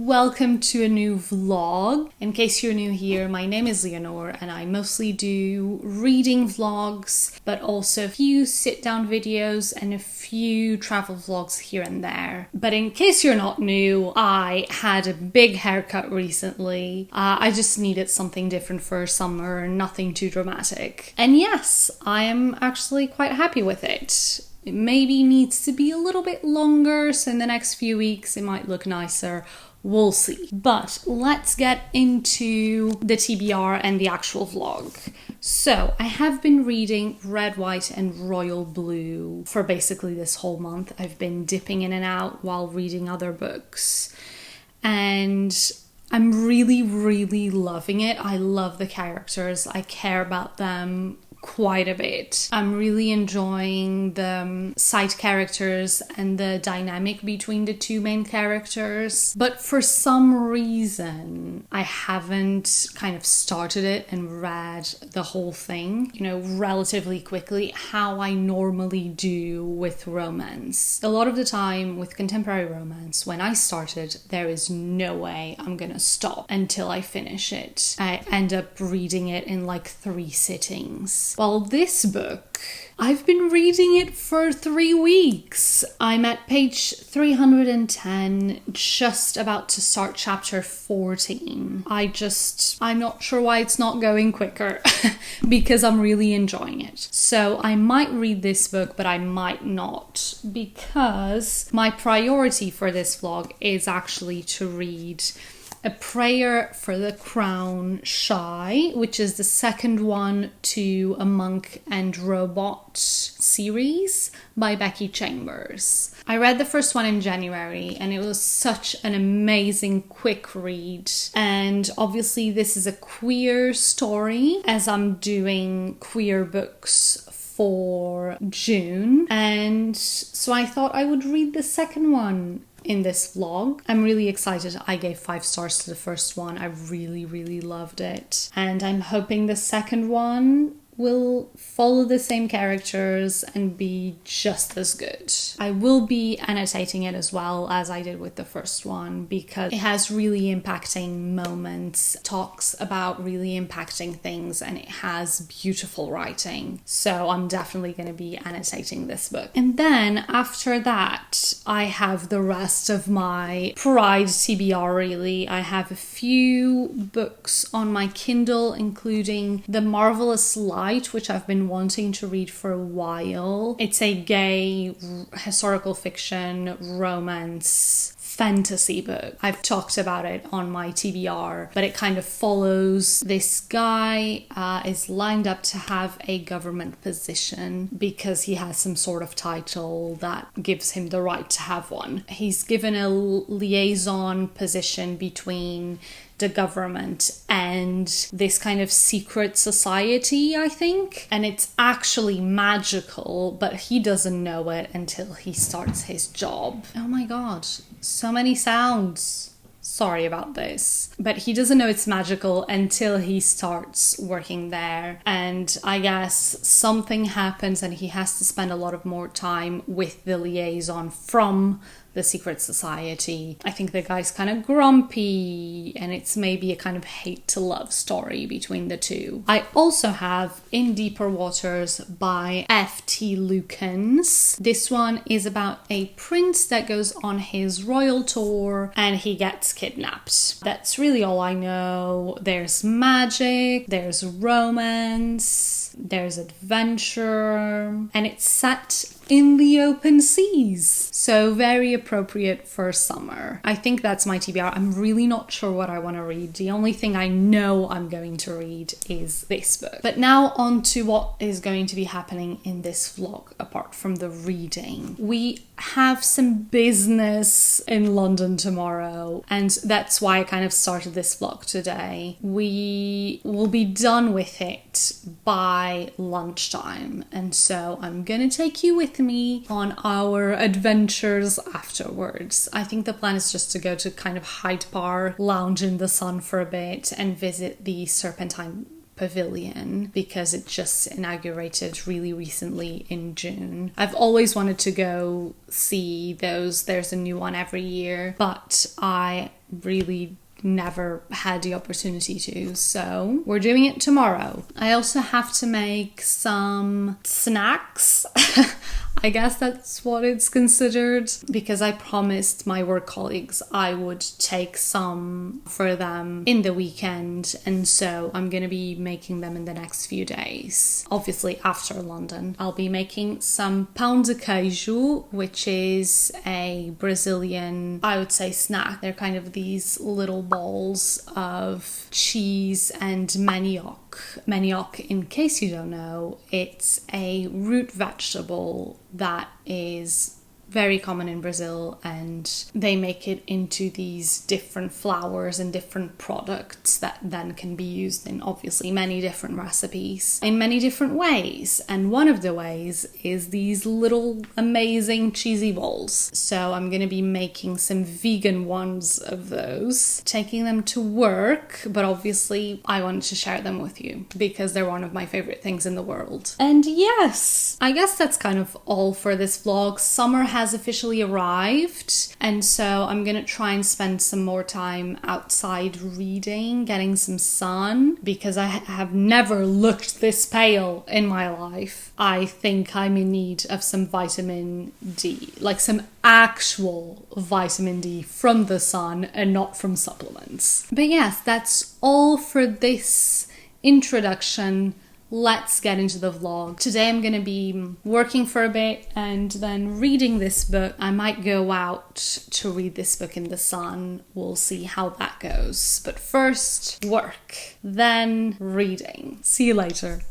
welcome to a new vlog. In case you're new here, my name is Leonore and I mostly do reading vlogs, but also a few sit-down videos and a few travel vlogs here and there. But in case you're not new, I had a big haircut recently. I just needed something different for summer, nothing too dramatic. And yes, I am actually quite happy with it. It maybe needs to be a little bit longer, so in the next few weeks it might look nicer. We'll see. But let's get into the TBR and the actual vlog. So I have been reading Red, White and Royal Blue for basically this whole month. I've been dipping in and out while reading other books. And I'm really loving it. I love the characters. I care about them quite a bit. I'm really enjoying the side characters and the dynamic between the two main characters. But for some reason, I haven't kind of started it and read the whole thing, relatively quickly, how I normally do with romance. A lot of the time with contemporary romance, when I start it, there is no way I'm gonna stop until I finish it. I end up reading it in like 3 sittings. Well, this book, I've been reading it for 3 weeks. I'm at page 310, just about to start chapter 14. I'm not sure why it's not going quicker because I'm really enjoying it. So I might read this book, but I might not, because my priority for this vlog is actually to read A Prayer for the Crown Shy, which is the second one to A Monk and Robot series by Becky Chambers. I read the first one in January and it was such an amazing quick read. And obviously this is a queer story, as I'm doing queer books for June. And so I thought I would read the second one in this vlog. I'm really excited. I gave 5 stars to the first one. I really loved it. And I'm hoping the second one will follow the same characters and be just as good. I will be annotating it as well as I did with the first one, because it has really impacting moments, talks about really impacting things, and it has beautiful writing. So I'm definitely going to be annotating this book. And then after that, I have the rest of my Pride TBR really. I have a few books on my Kindle, including The Marvelous Light, which I've been wanting to read for a while. It's a gay historical fiction romance fantasy book. I've talked about it on my TBR, but it kind of follows this guy is lined up to have a government position because he has some sort of title that gives him the right to have one. He's given a liaison position between the government and this kind of secret society, I think. And it's actually magical, but he doesn't know it until he starts his job. Oh my god, so many sounds. Sorry about this. But he doesn't know it's magical until he starts working there. And I guess something happens and he has to spend a lot of more time with the liaison from the secret society. I think the guy's kind of grumpy and it's maybe a kind of hate to love story between the two. I also have In Deeper Waters by F.T. Lukens. This one is about a prince that goes on his royal tour and he gets kidnapped. That's really all I know. There's magic, there's romance, there's adventure, and it's set in the open seas. So very appropriate for summer. I think that's my TBR. I'm really not sure what I want to read. The only thing I know I'm going to read is this book. But now on to what is going to be happening in this vlog, apart from the reading. We have some business in London tomorrow, and that's why I kind of started this vlog today. We will be done with it by lunchtime, and so I'm gonna take you with me on our adventures afterwards. I think the plan is just to go to kind of Hyde Park, lounge in the sun for a bit, and visit the Serpentine Pavilion because it just inaugurated really recently in June. I've always wanted to go see those. There's a new one every year, but I really never had the opportunity to, so we're doing it tomorrow. I also have to make some snacks. I guess that's what it's considered, because I promised my work colleagues I would take some for them in the weekend, and so I'm going to be making them in the next few days. Obviously after London. I'll be making some pão de queijo, which is a Brazilian, I would say, snack. They're kind of these little balls of cheese and manioc. Manioc, in case you don't know, it's a root vegetable that is very common in Brazil, and they make it into these different flours and different products that then can be used in obviously many different recipes in many different ways. And one of the ways is these little amazing cheesy balls. So I'm going to be making some vegan ones of those, taking them to work, but obviously I wanted to share them with you because they're one of my favorite things in the world. And yes, I guess that's kind of all for this vlog. Summer has officially arrived, and so I'm gonna try and spend some more time outside reading, getting some sun, because I have never looked this pale in my life. I think I'm in need of some vitamin D, like some actual vitamin D from the sun and not from supplements. But yes, that's all for this introduction. Let's get into the vlog. Today I'm going to be working for a bit and then reading this book. I might go out to read this book in the sun. We'll see how that goes. But first, work, then reading. See you later.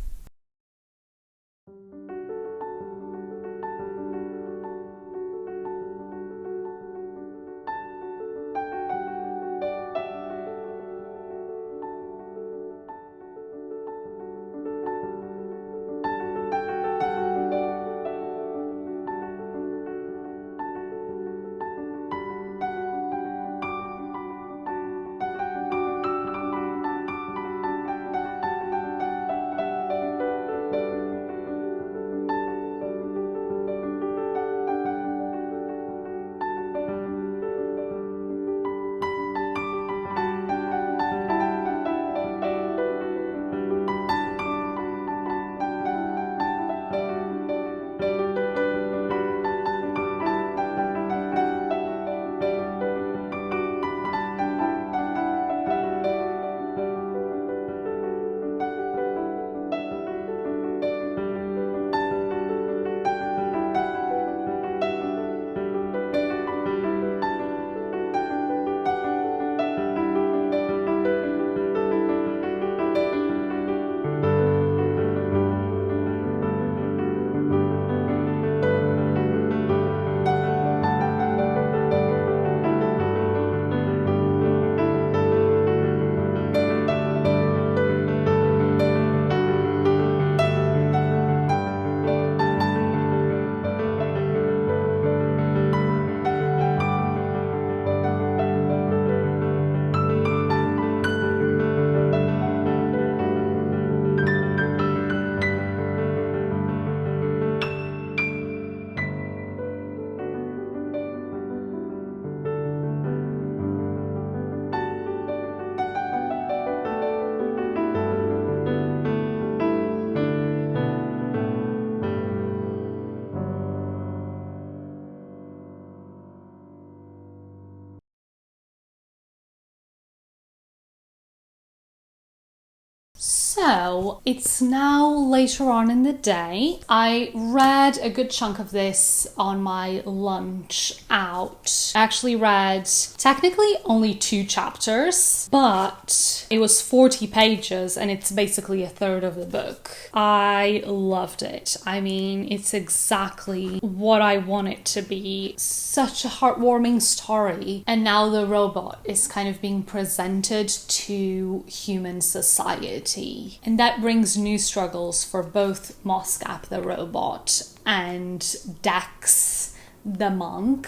So it's now later on in the day. I read a good chunk of this on my lunch out. I actually read technically only 2 chapters, but it was 40 pages and it's basically a third of the book. I loved it. I mean, it's exactly what I want it to be. Such a heartwarming story. And now the robot is kind of being presented to human society. And that brings new struggles for both Moscap the robot and Dex the monk.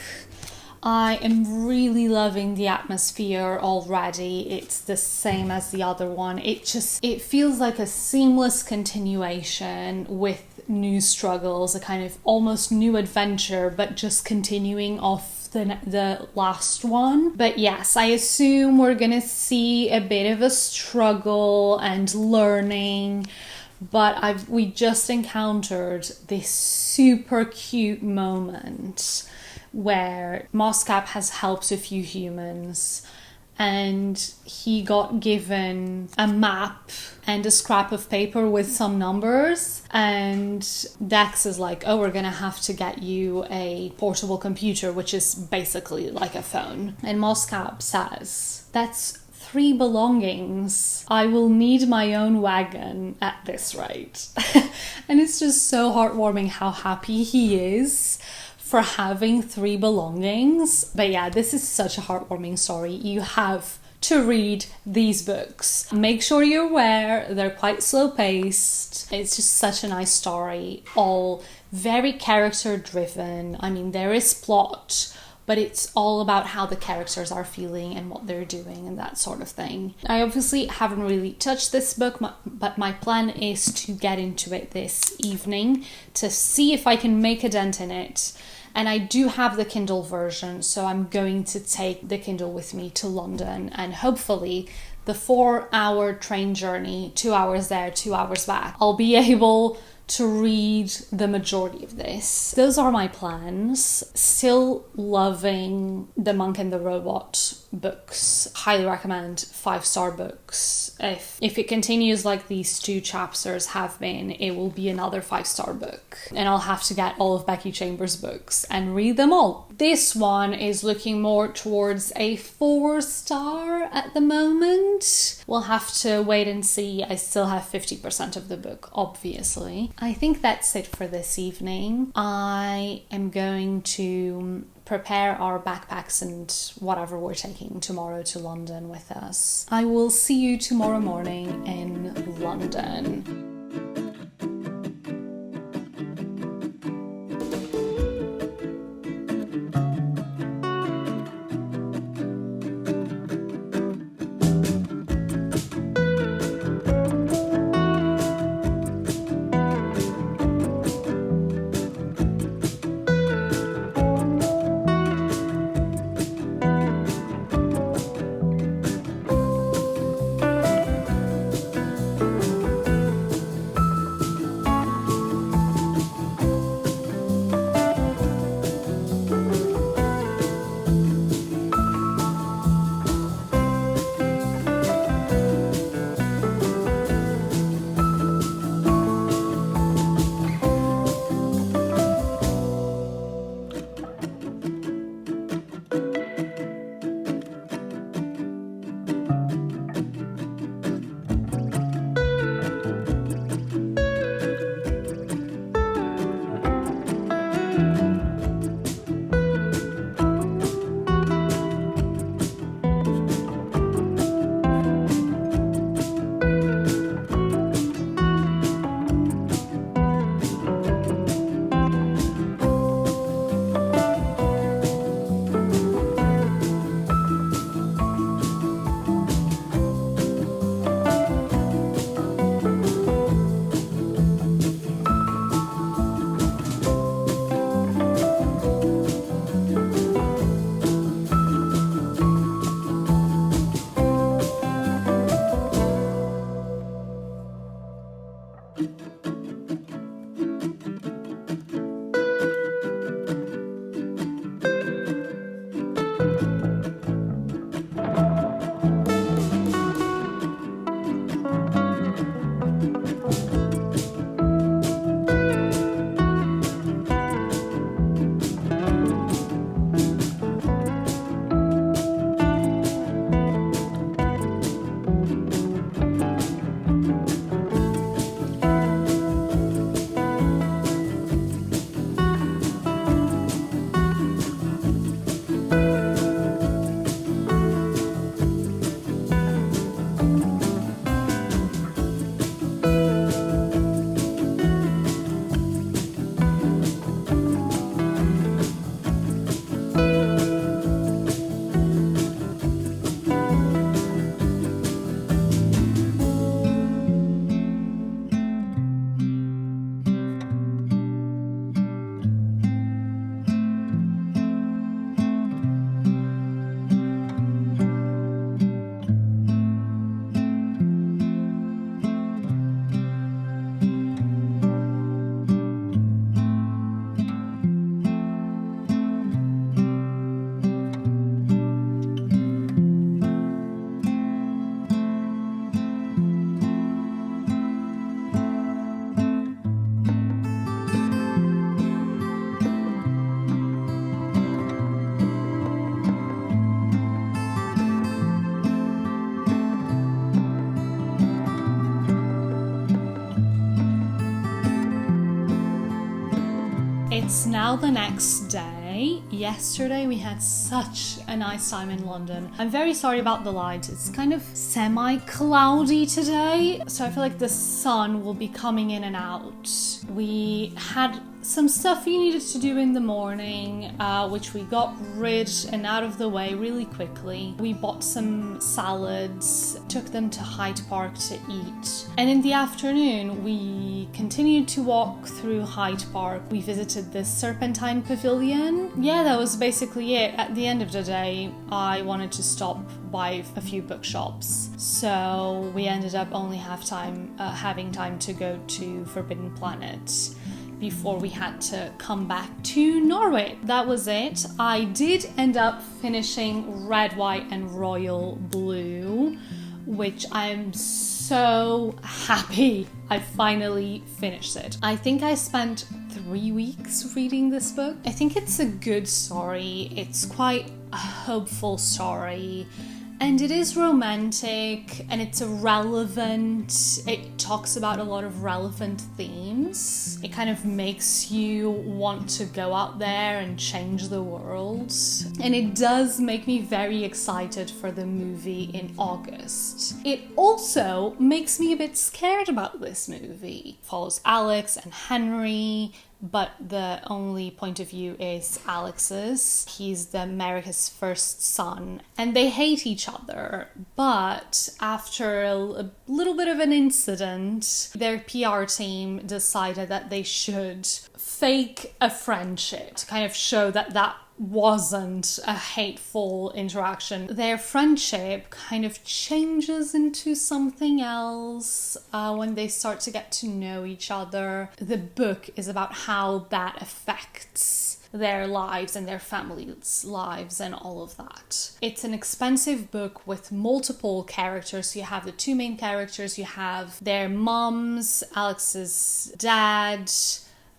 I am really loving the atmosphere already. It's the same as the other one. It feels like a seamless continuation with new struggles, a kind of almost new adventure, but just continuing off the last one. But yes, I assume we're gonna see a bit of a struggle and learning, but we just encountered this super cute moment where Moscap has helped a few humans and he got given a map and a scrap of paper with some numbers, and Dex is like, oh, we're gonna have to get you a portable computer, which is basically like a phone. And Moscap says, that's 3 belongings. I will need my own wagon at this rate. And it's just so heartwarming how happy he is for having 3 belongings. But yeah, this is such a heartwarming story. You have to read these books. Make sure you're aware, they're quite slow paced. It's just such a nice story, all very character driven. I mean, there is plot, but it's all about how the characters are feeling and what they're doing and that sort of thing. I obviously haven't really touched this book, but my plan is to get into it this evening to see if I can make a dent in it. And I do have the Kindle version, so I'm going to take the Kindle with me to London, and hopefully the 4-hour train journey, 2 hours there, 2 hours back, I'll be able to read the majority of this. Those are my plans. Still loving The Monk and the Robot books. Highly recommend, 5-star books. If it continues like these 2 chapters have been, it will be another 5-star book. And I'll have to get all of Becky Chambers' books and read them all. This one is looking more towards a 4-star at the moment. We'll have to wait and see. I still have 50% of the book, obviously. I think that's it for this evening. I am going to prepare our backpacks and whatever we're taking tomorrow to London with us. I will see you tomorrow morning in London. It's now the next day. Yesterday we had such a nice time in London. I'm very sorry about the light. It's kind of semi-cloudy today, so I feel like the sun will be coming in and out. We had some stuff we needed to do in the morning, which we got rid and out of the way really quickly. We bought some salads, took them to Hyde Park to eat. And in the afternoon, we continued to walk through Hyde Park. We visited the Serpentine Pavillion. Yeah, that was basically it. At the end of the day, I wanted to stop by a few bookshops. So we ended up only having time to go to Forbidden Planet before we had to come back to Norway. That was it. I did end up finishing Red, White and Royal Blue, which I'm so happy I finally finished it. I think I spent 3 weeks reading this book. I think it's a good story. It's quite a hopeful story. And it is romantic and it's relevant. It talks about a lot of relevant themes. It kind of makes you want to go out there and change the world. And it does make me very excited for the movie in August. It also makes me a bit scared about this movie. It follows Alex and Henry, but the only point of view is Alex's. He's America's first son, and they hate each other. But after a little bit of an incident, their PR team decided that they should fake a friendship to kind of show that wasn't a hateful interaction. Their friendship kind of changes into something else when they start to get to know each other. The book is about how that affects their lives and their families' lives and all of that. It's an expensive book with multiple characters. You have the two main characters, you have their moms, Alex's dad,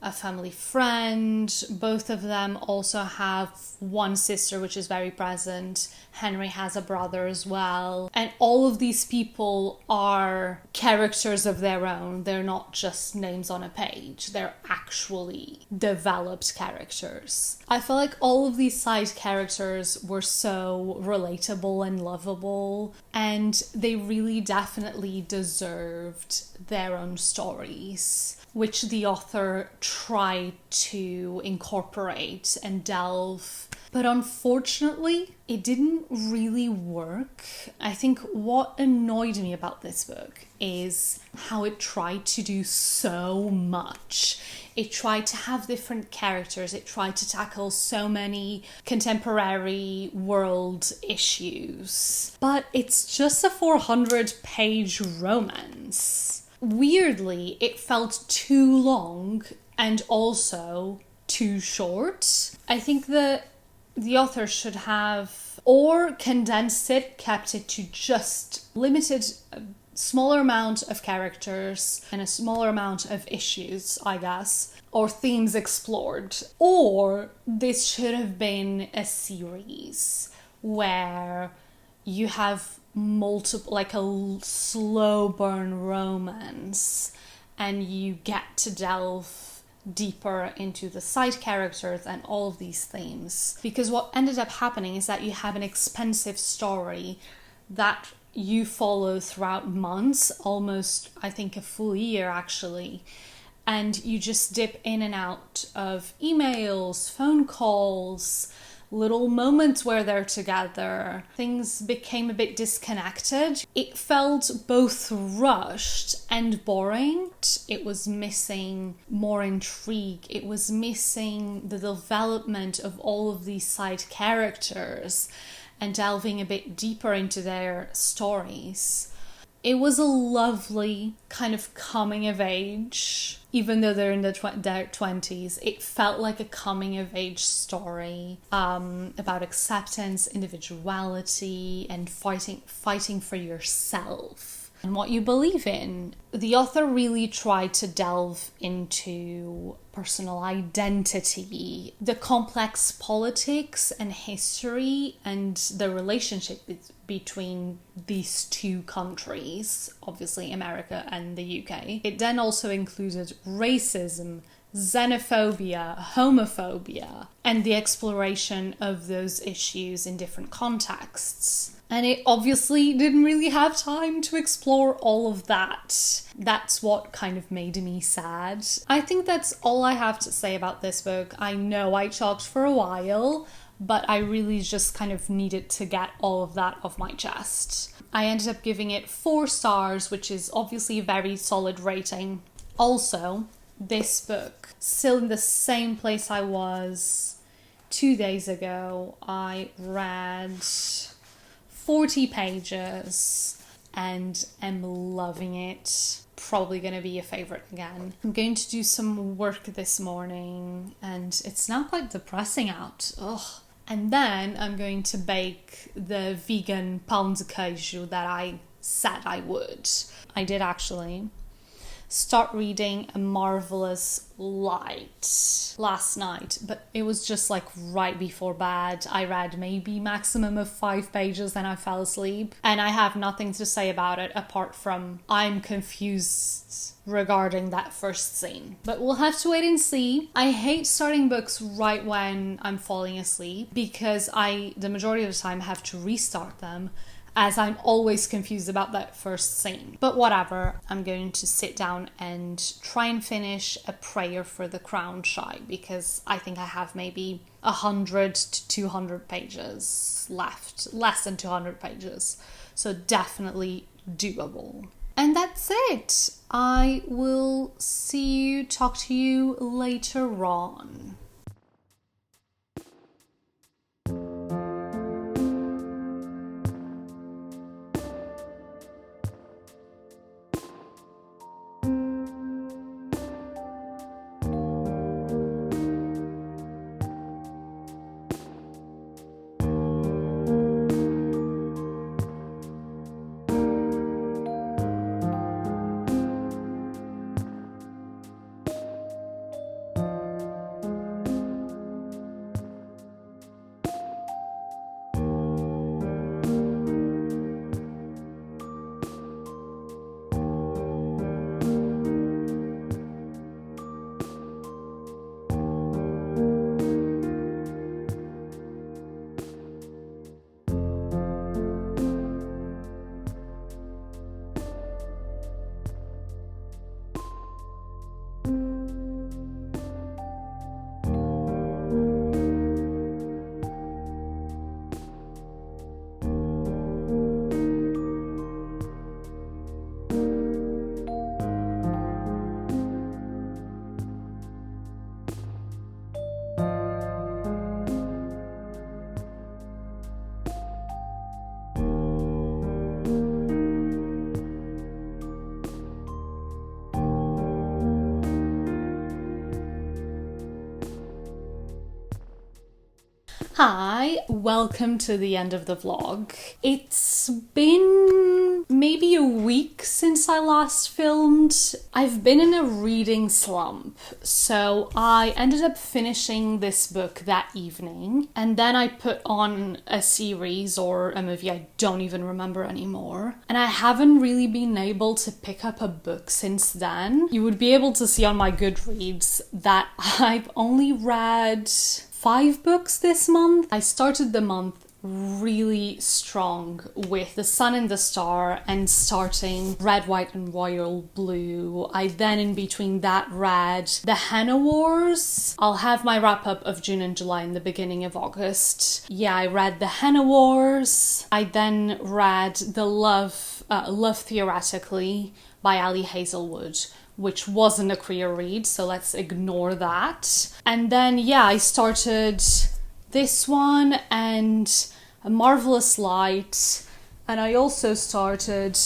a family friend. Both of them also have one sister, which is very present. Henry has a brother as well. And all of these people are characters of their own. They're not just names on a page. They're actually developed characters. I feel like all of these side characters were so relatable and lovable, and they really definitely deserved their own stories, which the author tried to incorporate and delve. But unfortunately, it didn't really work. I think what annoyed me about this book is how it tried to do so much. It tried to have different characters. It tried to tackle so many contemporary world issues. But it's just a 400-page romance. Weirdly, it felt too long and also too short. I think the author should have or condensed it, kept it to just limited, smaller amount of characters and a smaller amount of issues, I guess, or themes explored. Or this should have been a series where you have multiple, like a slow burn romance, and you get to delve deeper into the side characters and all of these themes. Because what ended up happening is that you have an expensive story that you follow throughout months, almost, I think, a full year actually, and you just dip in and out of emails, phone calls, little moments where they're together. Things became a bit disconnected. It felt both rushed and boring. It was missing more intrigue. It was missing the development of all of these side characters and delving a bit deeper into their stories. It was a lovely kind of coming of age. Even though they're in their 20s, it felt like a coming of age story about acceptance, individuality, and fighting for yourself and what you believe in. The author really tried to delve into personal identity, the complex politics and history, and the relationship between these two countries, obviously America and the UK. It then also included racism, xenophobia, homophobia, and the exploration of those issues in different contexts. And it obviously didn't really have time to explore all of that. That's what kind of made me sad. I think that's all I have to say about this book. I know I talked for a while, but I really just kind of needed to get all of that off my chest. I ended up giving it 4 stars, which is obviously a very solid rating. Also, this book, still in the same place I was 2 days ago, I read 40 pages and am loving it. Probably going to be a favorite again. I'm going to do some work this morning and it's now quite depressing out. Ugh. And then I'm going to bake the vegan pão de queijo that I said I would. I did actually start reading A Marvelous Light last night, but it was just like right before bed. I read maybe maximum of 5 pages, then I fell asleep, and I have nothing to say about it apart from I'm confused regarding that first scene. But we'll have to wait and see. I hate starting books right when I'm falling asleep because the majority of the time, have to restart them, as I'm always confused about that first scene. But whatever, I'm going to sit down and try and finish A Prayer for the Crown Shy, because I think I have maybe 100 to 200 pages left, less than 200 pages, so definitely doable. And that's it. I will talk to you later on. Hi, welcome to the end of the vlog. It's been maybe a week since I last filmed. I've been in a reading slump, so I ended up finishing this book that evening, and then I put on a series or a movie, I don't even remember anymore, and I haven't really been able to pick up a book since then. You would be able to see on my Goodreads that I've only read 5 books this month. I started the month really strong with The Sun and the Star and starting Red, White and Royal Blue. I then in between that read The Henna Wars. I'll have my wrap up of June and July in the beginning of August. Yeah, I read The Henna Wars. I then read The Love Theoretically by Ali Hazelwood, which wasn't a queer read, so let's ignore that. And then, yeah, I started this one and A Marvelous Light, and I also started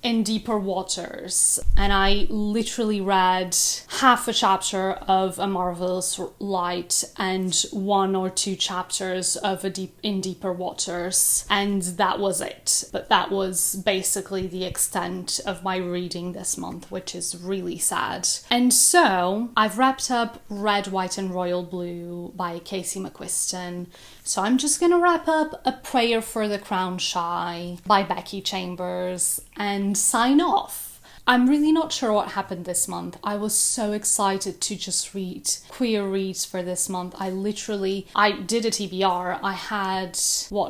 In Deeper Waters, and I literally read half a chapter of A Marvelous Light and 1 or 2 chapters of In Deeper Waters, and that was it. But that was basically the extent of my reading this month, which is really sad. And so I've wrapped up Red, White and Royal Blue by Casey McQuiston. So I'm just gonna wrap up A Prayer for the Crown Shy by Becky Chambers and sign off. I'm really not sure what happened this month. I was so excited to just read queer reads for this month. I did a TBR. I had,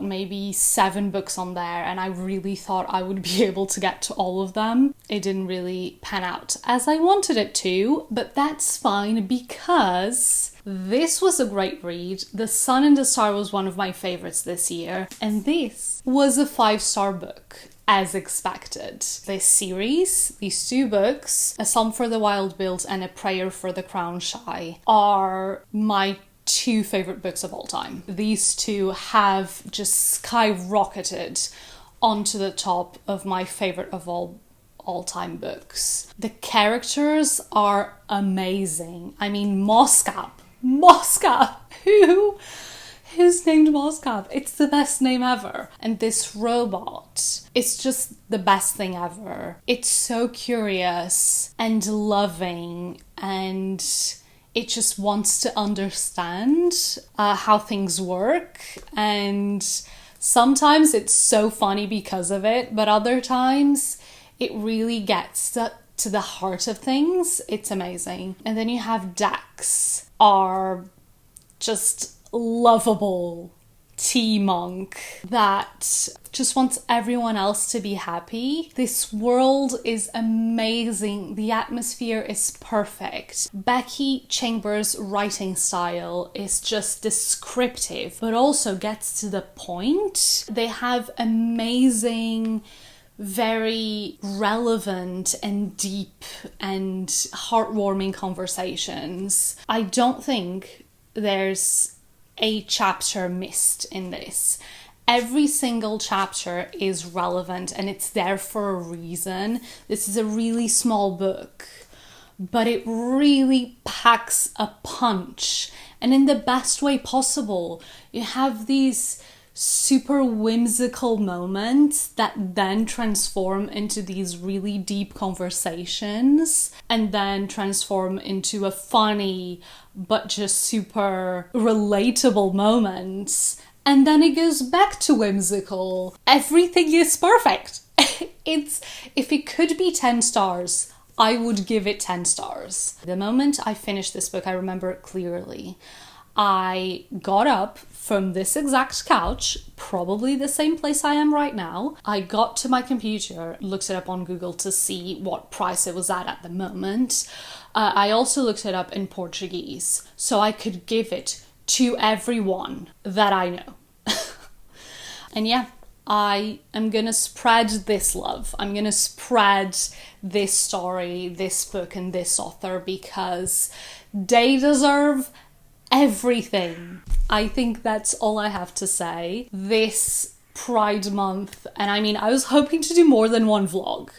maybe 7 books on there, and I really thought I would be able to get to all of them. It didn't really pan out as I wanted it to, but that's fine because this was a great read. The Sun and the Star was one of my favorites this year, and this was a 5-star book, as expected. This series, these 2 books, A Psalm for the Wild-Built and A Prayer for the Crown-Shy, are my 2 favorite books of all time. These 2 have just skyrocketed onto the top of my favorite of all-time books. The characters are amazing. I mean, Moscap, who's named Moscap? It's the best name ever. And this robot, it's just the best thing ever. It's so curious and loving, and it just wants to understand how things work. And sometimes it's so funny because of it, but other times it really gets to the heart of things. It's amazing. And then you have Dax, our just lovable tea monk that just wants everyone else to be happy. This world is amazing. The atmosphere is perfect. Becky Chambers' writing style is just descriptive, but also gets to the point. They have amazing, very relevant and deep and heartwarming conversations. I don't think there's a chapter missed in this. Every single chapter is relevant and it's there for a reason. This is a really small book, but it really packs a punch, and in the best way possible. You have these super whimsical moments that then transform into these really deep conversations, and then transform into a funny but just super relatable moments, and then it goes back to whimsical. Everything is perfect. If it could be 10 stars, I would give it 10 stars. The moment I finished this book, I remember it clearly. I got up from this exact couch, probably the same place I am right now. I got to my computer, looked it up on Google to see what price it was at the moment. I also looked it up in Portuguese, so I could give it to everyone that I know. And yeah, I am gonna spread this love. I'm gonna spread this story, this book, and this author because they deserve everything. I think that's all I have to say. This Pride Month, and I mean, I was hoping to do more than one vlog.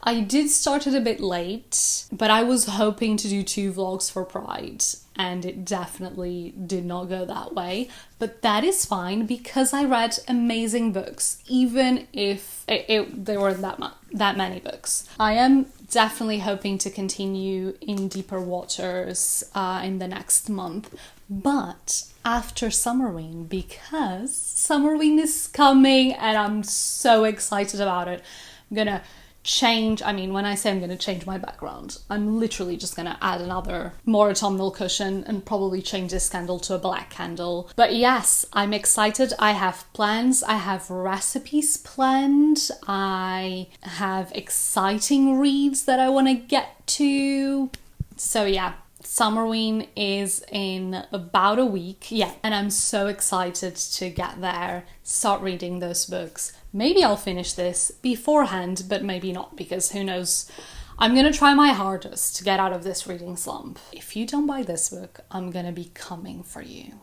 I did start it a bit late, but I was hoping to do 2 vlogs for Pride, and it definitely did not go that way. But that is fine because I read amazing books, even if there weren't that many books. I am definitely hoping to continue in deeper waters in the next month, but after Summerween, because Summerween is coming and I'm so excited about it. I'm gonna change, when I say I'm going to change my background, I'm literally just going to add another more autumnal cushion and probably change this candle to a black candle. But yes, I'm excited. I have plans. I have recipes planned. I have exciting reads that I want to get to. So yeah, Summerween is in about a week. Yeah, and I'm so excited to get there, start reading those books. Maybe I'll finish this beforehand, but maybe not, because who knows. I'm going to try my hardest to get out of this reading slump. If you don't buy this book, I'm going to be coming for you.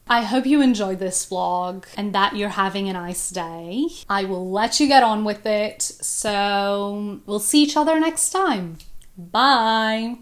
I hope you enjoyed this vlog and that you're having a nice day. I will let you get on with it, so we'll see each other next time. Bye!